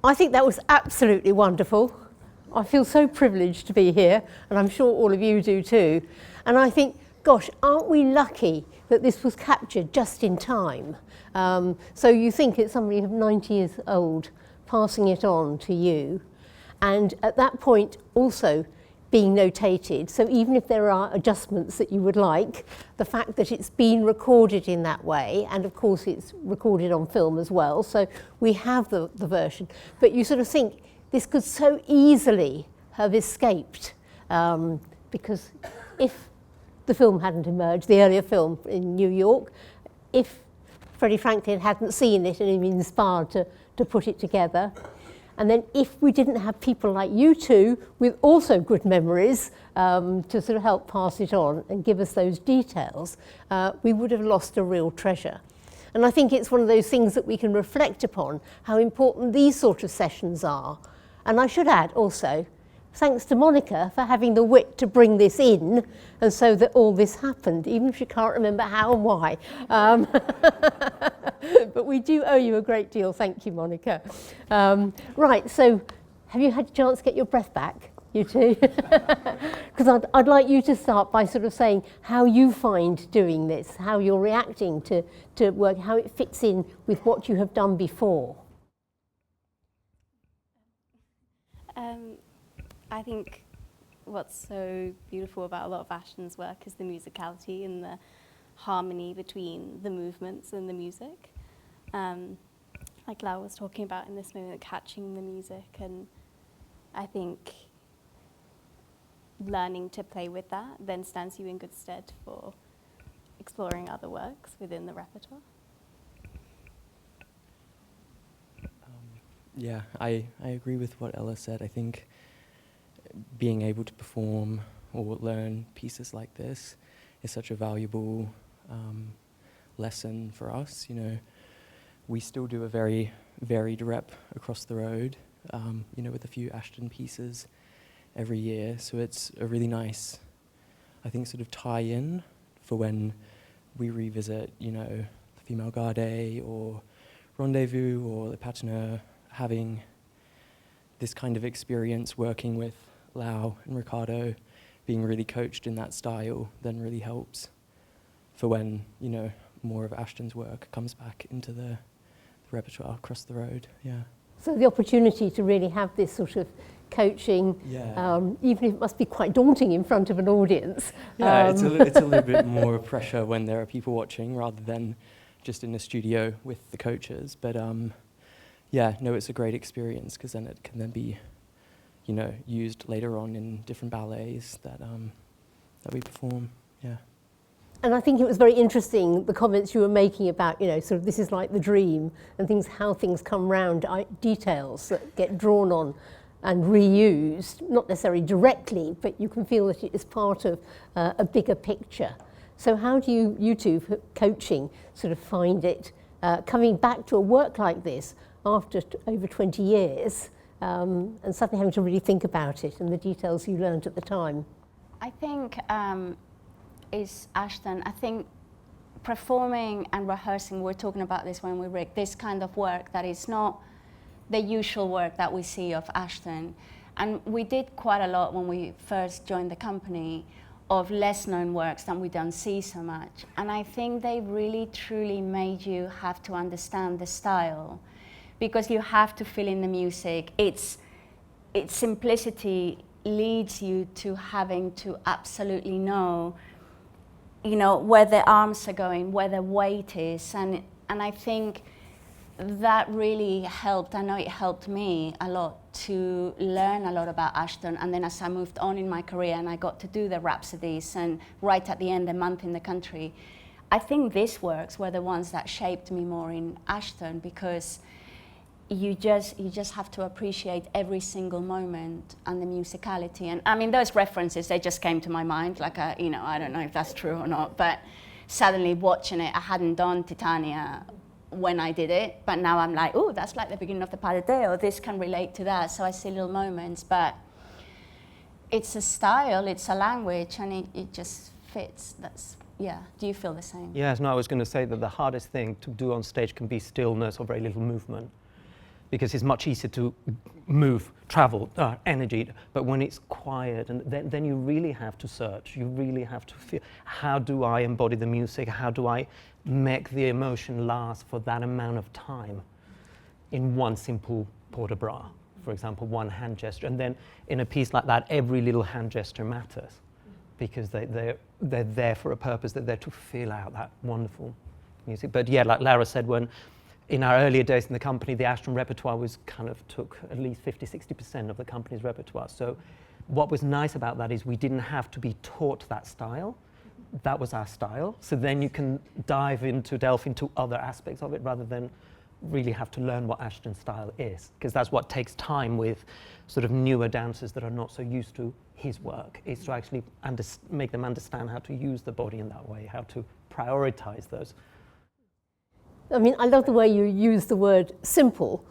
I think that was absolutely wonderful. I feel so privileged to be here, and I'm sure all of you do too. And I think, gosh, aren't we lucky that this was captured just in time? So you think it's somebody of 90 years old passing it on to you, and at that point also being notated. So even if there are adjustments that you would like, the fact that it's been recorded in that way, and of course it's recorded on film as well, so we have the version, but you sort of think this could so easily have escaped, because if the film hadn't emerged, the earlier film in New York, if Freddie Franklin hadn't seen it and been inspired to put it together, and then if we didn't have people like you two with also good memories to sort of help pass it on and give us those details, we would have lost a real treasure. And I think it's one of those things that we can reflect upon, how important these sort of sessions are. And I should add also, thanks to Monica for having the wit to bring this in, and so that all this happened, even if you can't remember how and why. But we do owe you a great deal. Thank you, Monica. Right, so have you had a chance to get your breath back, you two? Because I'd like you to start by sort of saying how you find doing this, how you're reacting to work, how it fits in with what you have done before. I think what's so beautiful about a lot of Ashton's work is the musicality and the harmony between the movements and the music. Like Lau was talking about in this moment, catching the music, and I think learning to play with that then stands you in good stead for exploring other works within the repertoire. Yeah, I agree with what Ella said. I think being able to perform or learn pieces like this is such a valuable lesson for us. You know, we still do a very varied rep across the road, you know, with a few Ashton pieces every year. So it's a really nice, I think, sort of tie-in for when we revisit, you know, the Female Garde or Rendezvous or Le Patineur, having this kind of experience working with Lau and Ricardo, being really coached in that style, then really helps for when, you know, more of Ashton's work comes back into the repertoire across the road. Yeah. So the opportunity to really have this sort of coaching, even if it must be quite daunting in front of an audience. Yeah, it's a little bit more pressure when there are people watching rather than just in a studio with the coaches. But yeah, no, it's a great experience because then it can then be, you know, used later on in different ballets that we perform. Yeah. And I think it was very interesting, the comments you were making about, you know, sort of this is like the dream and things, how things come round, details that get drawn on and reused, not necessarily directly, but you can feel that it is part of a bigger picture. So how do you two, coaching, sort of find it coming back to a work like this after over 20 years and suddenly having to really think about it and the details you learned at the time? I think is Ashton, I think performing and rehearsing, we're talking about this when we read this kind of work that is not the usual work that we see of Ashton. And we did quite a lot when we first joined the company of less known works that we don't see so much. And I think they really truly made you have to understand the style because you have to feel in the music. Its simplicity leads you to having to absolutely know, you know, where the arms are going, where the weight is, and I think that really helped. I know it helped me a lot to learn a lot about Ashton, and then as I moved on in my career and I got to do the Rhapsodies and right at the end, A Month in the Country, I think these works were the ones that shaped me more in Ashton because you just have to appreciate every single moment and the musicality. And I mean, those references, they just came to my mind, like, you know, I don't know if that's true or not, but suddenly watching it, I hadn't done Titania when I did it, but now I'm like, oh, that's like the beginning of the Pas de Deux, or this can relate to that, so I see little moments, but it's a style, it's a language, and it just fits. That's, yeah, do you feel the same? Yes, no, I was going to say that the hardest thing to do on stage can be stillness or very little movement. because it's much easier to move, travel, energy. But when it's quiet, and then you really have to search. You really have to feel, how do I embody the music? How do I make the emotion last for that amount of time in one simple port de bras, for example, one hand gesture? And then in a piece like that, every little hand gesture matters, because they're there for a purpose. They're there to fill out that wonderful music. But yeah, like Lara said, when in our earlier days in the company, the Ashton repertoire took at least 50-60% of the company's repertoire. So what was nice about that is we didn't have to be taught that style. That was our style. So then you can delve into other aspects of it, rather than really have to learn what Ashton's style is, because that's what takes time with sort of newer dancers that are not so used to his work, is to actually make them understand how to use the body in that way, how to prioritize those. I mean, I love the way you use the word simple,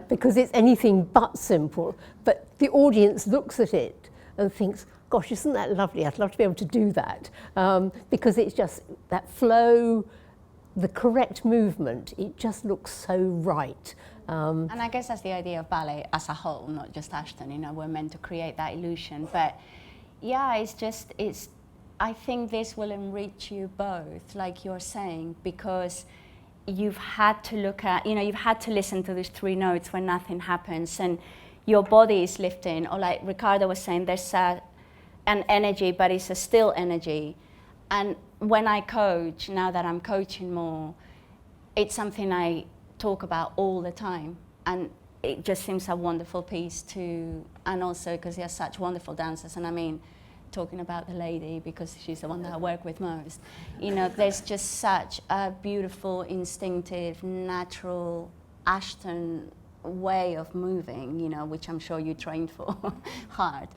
because it's anything but simple. But the audience looks at it and thinks, gosh, isn't that lovely? I'd love to be able to do that. Because it's just that flow, the correct movement, it just looks so right. And I guess that's the idea of ballet as a whole, not just Ashton. You know, we're meant to create that illusion. But yeah, I think this will enrich you both, like you're saying, because you've had to you've had to listen to these 3 notes when nothing happens, and your body is lifting, or like Ricardo was saying, there's an energy, but it's a still energy. And when I coach, now that I'm coaching more, it's something I talk about all the time, and it just seems a wonderful piece to, and also because they're such wonderful dancers, and I mean, talking about the lady because she's the one that I work with most, you know, there's just such a beautiful, instinctive, natural Ashton way of moving, you know, which I'm sure you trained for hard.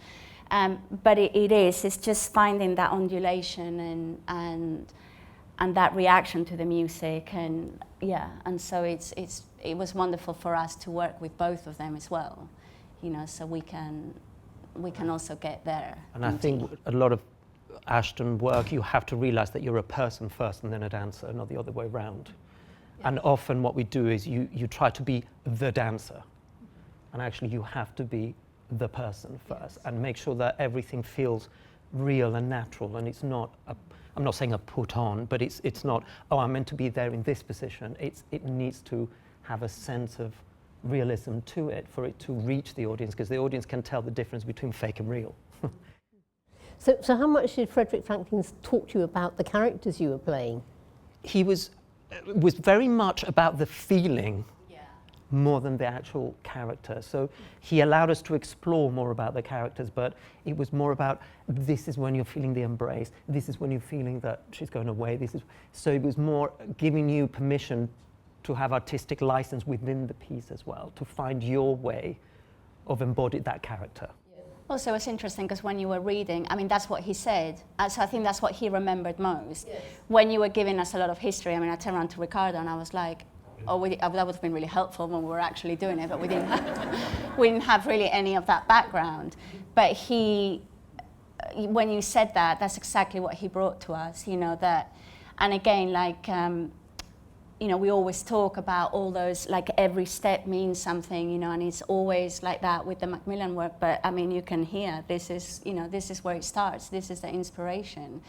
But it's just finding that undulation and that reaction to the music, and yeah, and so it was wonderful for us to work with both of them as well, you know, so we can also get there. And I think a lot of Ashton work, you have to realize that you're a person first and then a dancer, not the other way around. Yeah. And often what we do is you try to be the dancer, and actually you have to be the person first, and make sure that everything feels real and natural, and it's not I'm not saying a put on, but it's not, oh, I'm meant to be there in this position. It needs to have a sense of realism to it for it to reach the audience, because the audience can tell the difference between fake and real. So how much did Frederick Franklin talk to you about the characters you were playing? He was very much about the feeling more than the actual character. So he allowed us to explore more about the characters, but it was more about, this is when you're feeling the embrace, this is when you're feeling that she's going away, so it was more giving you permission to have artistic license within the piece as well, to find your way of embodied that character. Also, it's interesting because when you were reading, I mean, that's what he said. So I think that's what he remembered most. Yes. When you were giving us a lot of history, I mean, I turned around to Ricardo and I was like, that would have been really helpful when we were actually doing it, but we didn't have really any of that background. But when you said that, that's exactly what he brought to us, you know, that, and again, like, you know, we always talk about all those, like every step means something, you know, and it's always like that with the Macmillan work. But I mean, you can hear, this is where it starts. This is the inspiration,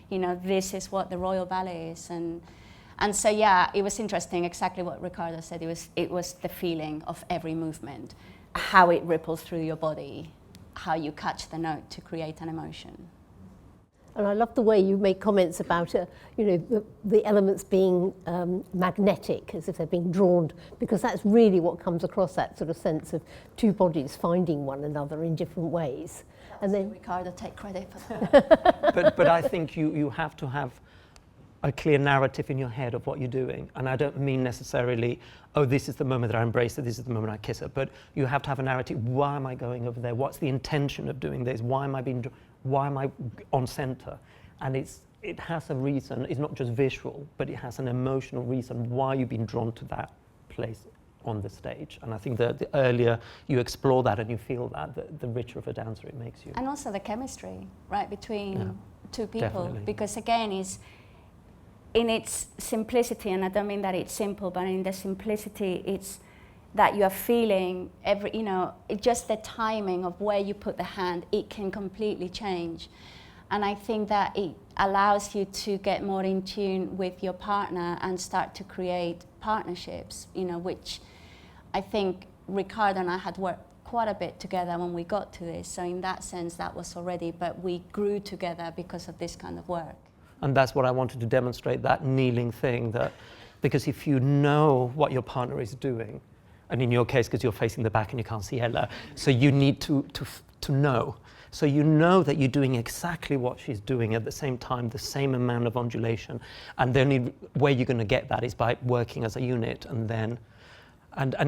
you know, this is what the Royal Ballet is. And so, yeah, it was interesting, exactly what Ricardo said. It was the feeling of every movement, how it ripples through your body, how you catch the note to create an emotion. And I love the way you make comments about, you know, the elements being magnetic, as if they're being drawn, because that's really what comes across, that sort of sense of two bodies finding one another in different ways. And then Ricardo, take credit for that. but I think you have to have a clear narrative in your head of what you're doing. And I don't mean necessarily, oh, this is the moment that I embrace her, this is the moment I kiss her, but you have to have a narrative. Why am I going over there? What's the intention of doing this? Why am I on center? And it has a reason. It's not just visual, but it has an emotional reason why you've been drawn to that place on the stage. And I think that the earlier you explore that and you feel that, the richer of a dancer it makes you. And also the chemistry, right, between two people. Definitely. Because again, in its simplicity, and I don't mean that it's simple, but in the simplicity, that you are feeling every, just the timing of where you put the hand, it can completely change. And I think that it allows you to get more in tune with your partner and start to create partnerships, which I think Ricardo and I had worked quite a bit together when we got to this. So in that sense, that was already, but we grew together because of this kind of work. And that's what I wanted to demonstrate, that kneeling thing, because if you know what your partner is doing, and in your case, because you're facing the back and you can't see Ella, so you need to know. So you know that you're doing exactly what she's doing at the same time, the same amount of undulation. And the only way you're going to get that is by working as a unit. And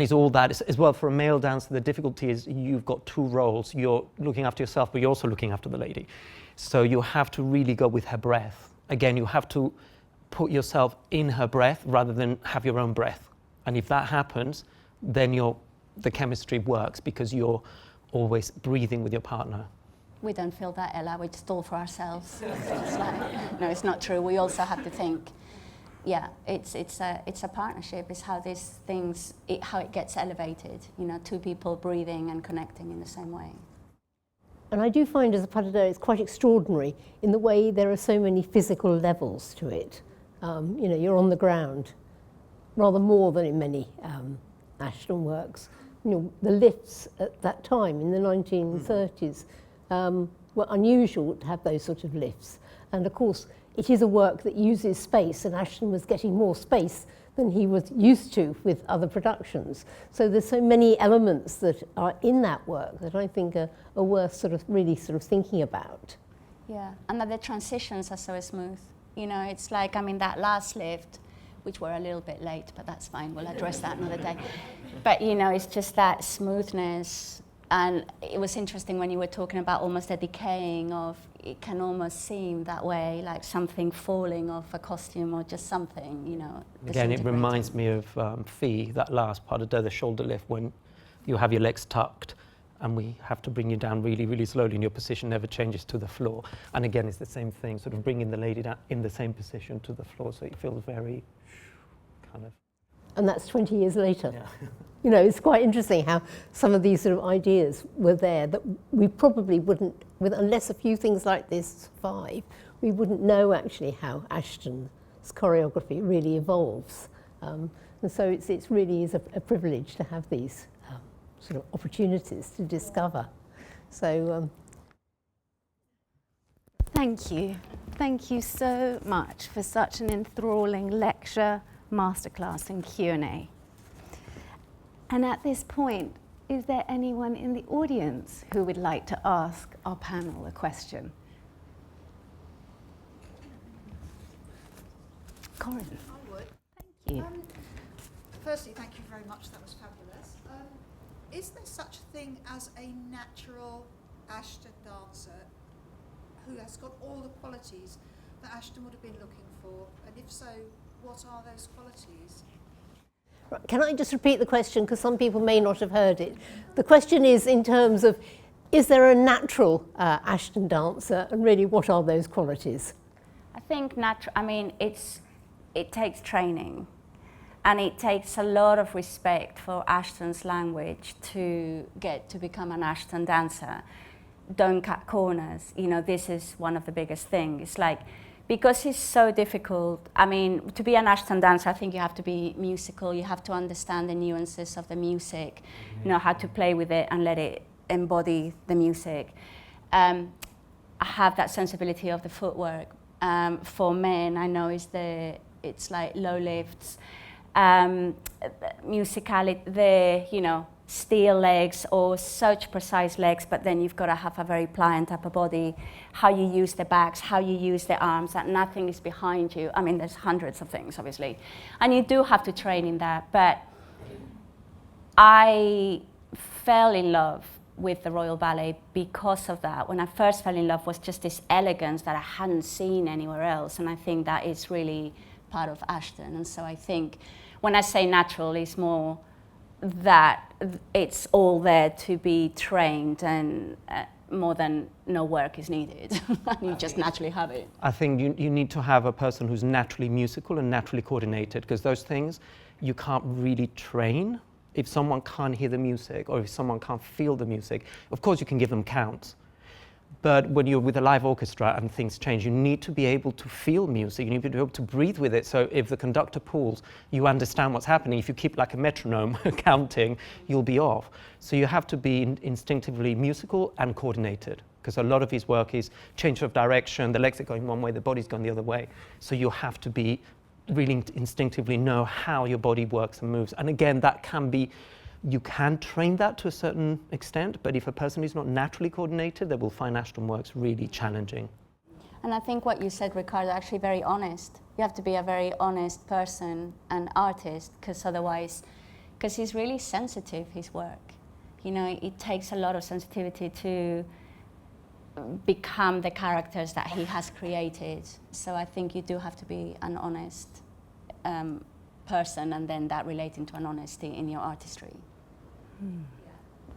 it's all that. As well, for a male dancer, the difficulty is you've got two roles. You're looking after yourself, but you're also looking after the lady. So you have to really go with her breath. Again, you have to put yourself in her breath rather than have your own breath. And if that happens, then the chemistry works because you're always breathing with your partner. We don't feel that, Ella. We just all for ourselves. It's like, no, it's not true. We also have to think, it's a partnership. It's how these things, how it gets elevated. Two people breathing and connecting in the same way. And I do find as a pas de deux, it's quite extraordinary in the way there are so many physical levels to it. You're on the ground, rather more than in many Ashton works. The lifts at that time in the 1930s were unusual to have those sort of lifts. And of course, it is a work that uses space, and Ashton was getting more space than he was used to with other productions. So there's so many elements that are in that work that I think are worth really thinking about. Yeah, and that the transitions are so smooth. It's like, that last lift, which we're a little bit late, but that's fine, we'll address that another day. But it's just that smoothness. And it was interesting when you were talking about almost the decaying of, it can almost seem that way, like something falling off a costume or just something, Again, it reminds me of Fee, that last part of the shoulder lift, when you have your legs tucked and we have to bring you down really, really slowly and your position never changes to the floor. And again, it's the same thing, sort of bringing the lady down in the same position to the floor, so it feels very kind of... And that's 20 years later. Yeah. It's quite interesting how some of these sort of ideas were there that we probably wouldn't, unless a few things like this survive, we wouldn't know actually how Ashton's choreography really evolves. And so it really is a privilege to have these sort of opportunities to discover. So. Thank you. Thank you so much for such an enthralling lecture, masterclass and Q&A. And at this point, is there anyone in the audience who would like to ask our panel a question? Corinne. I would. Thank you. Firstly, thank you very much. That was fabulous. Is there such a thing as a natural Ashton dancer who has got all the qualities that Ashton would have been looking for? And if so, what are those qualities? Can I just repeat the question, because some people may not have heard it. The question is in terms of, is there a natural Ashton dancer, and really what are those qualities? I think it takes training, and it takes a lot of respect for Ashton's language to get to become an Ashton dancer. Don't cut corners. This is one of the biggest things. It's like, because it's so difficult, to be an Ashton dancer, I think you have to be musical, you have to understand the nuances of the music, how to play with it and let it embody the music. I have that sensibility of the footwork. For men, I know it's like low lifts, musicality, steel legs or such precise legs, but then you've got to have a very pliant upper body, how you use the backs, how you use the arms, that nothing is behind you. There's hundreds of things, obviously. And you do have to train in that, but I fell in love with the Royal Ballet because of that. When I first fell in love was just this elegance that I hadn't seen anywhere else, and I think that is really part of Ashton. And so I think when I say natural, it's more that it's all there to be trained, and more than no work is needed. You just naturally have it. I think you need to have a person who's naturally musical and naturally coordinated, because those things you can't really train. if someone can't hear the music or if someone can't feel the music, of course you can give them counts. But when you're with a live orchestra and things change, you need to be able to feel music, you need to be able to breathe with it. So if the conductor pulls, you understand what's happening. If you keep like a metronome counting, you'll be off. So you have to be instinctively musical and coordinated, because a lot of his work is change of direction, the legs are going one way, the body's going the other way. So you have to be really instinctively know how your body works and moves. And again, that can be, you can train that to a certain extent, but if a person is not naturally coordinated, they will find Ashton works really challenging. And I think what you said, Ricardo, actually very honest. You have to be a very honest person and artist, because otherwise, because he's really sensitive, his work. You know, it takes a lot of sensitivity to become the characters that he has created. So I think you do have to be an honest person, and then that relating to an honesty in your artistry.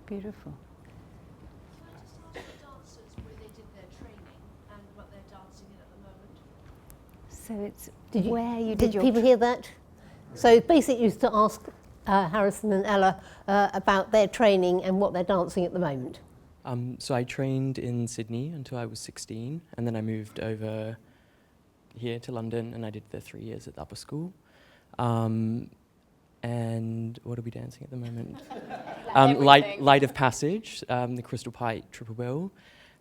Beautiful. Can I just ask the dancers where they did their training and what they're dancing in at the moment? So it's where you did Did your people hear that? So basically used to ask Harrison and Ella about their training and what they're dancing at the moment. So I trained in Sydney until I was 16, and then I moved over here to London, and I did the 3 years at the upper school. And what are we dancing at the moment? Light of Passage, the Crystal Pipe Triple Bill,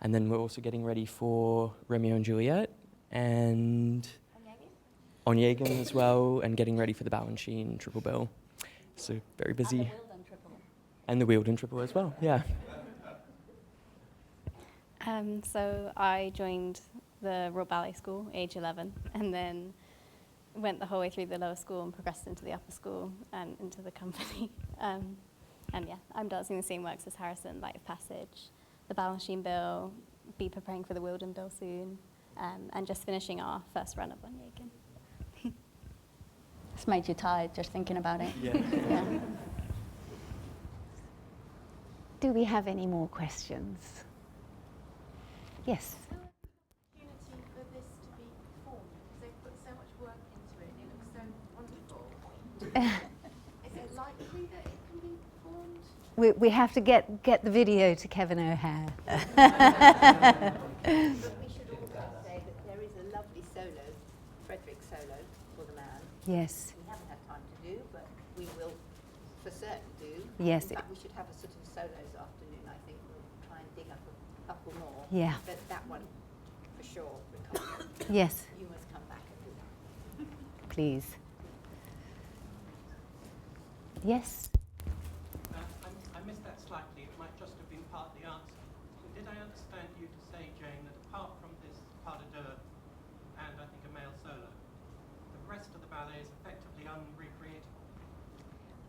and then we're also getting ready for Romeo and Juliet, and Onegin as well, and getting ready for the Balanchine Triple Bill. So very busy. And the Wielden Triple as well, yeah. So I joined the Royal Ballet School, age 11, and then went the whole way through the lower school and progressed into the upper school and into the company. And yeah, I'm dancing the same works as Harrison, Light of Passage, the Balanchine Bill, be preparing for the Wielden Bill soon, and just finishing our first run of Onegin. It's made you tired just thinking about it. Yeah. Yeah. Do we have any more questions? Yes. Opportunity for this to be performed, because they've put so much work into it and it looks so wonderful. Is it likely that it can be performed? We have to get the video to Kevin O'Hare. But we should also say that there is a lovely solo, Frederick solo, for the man. Yes. We haven't had time to do, but we will for certain do. Yes. In fact, we should have a sort of solos afternoon, I think. We'll try and dig up a couple more. Yeah. But that one, for sure, Ricardo, Yes, you must come back and do that. please. Yes. I missed that slightly. It might just have been part of the answer. Did I understand you to say, Jane, that apart from this pas de deux and I think a male solo, the rest of the ballet is effectively unrecreatable?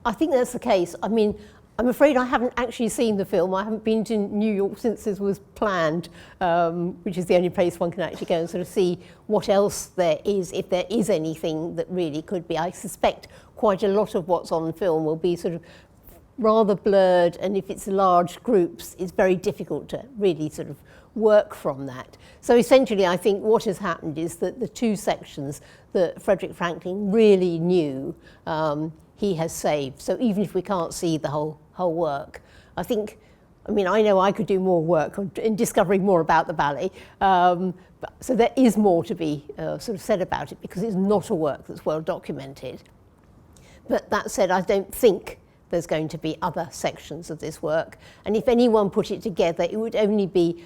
I think that's the case. I mean, I'm afraid I haven't actually seen the film. I haven't been to New York since this was planned, which is the only place one can actually go and sort of see what else there is, if there is anything that really could be. I suspect quite a lot of what's on film will be sort of rather blurred, and if it's large groups, it's very difficult to really sort of work from that. So essentially, I think what has happened is that the two sections that Frederick Franklin really knew, he has saved. So even if we can't see the whole work, I think, I mean, I know I could do more work in discovering more about the ballet, so there is more to be sort of said about it, because it's not a work that's well documented. But that said, I don't think there's going to be other sections of this work, and if anyone put it together, it would only be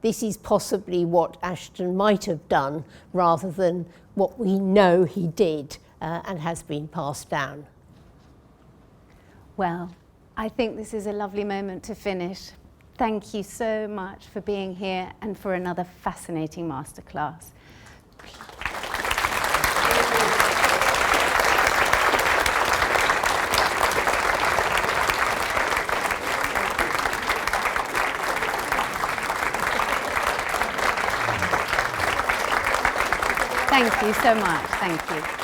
this is possibly what Ashton might have done, rather than what we know he did and has been passed down. Well, I think this is a lovely moment to finish. Thank you so much for being here and for another fascinating masterclass. Thank you so much. Thank you.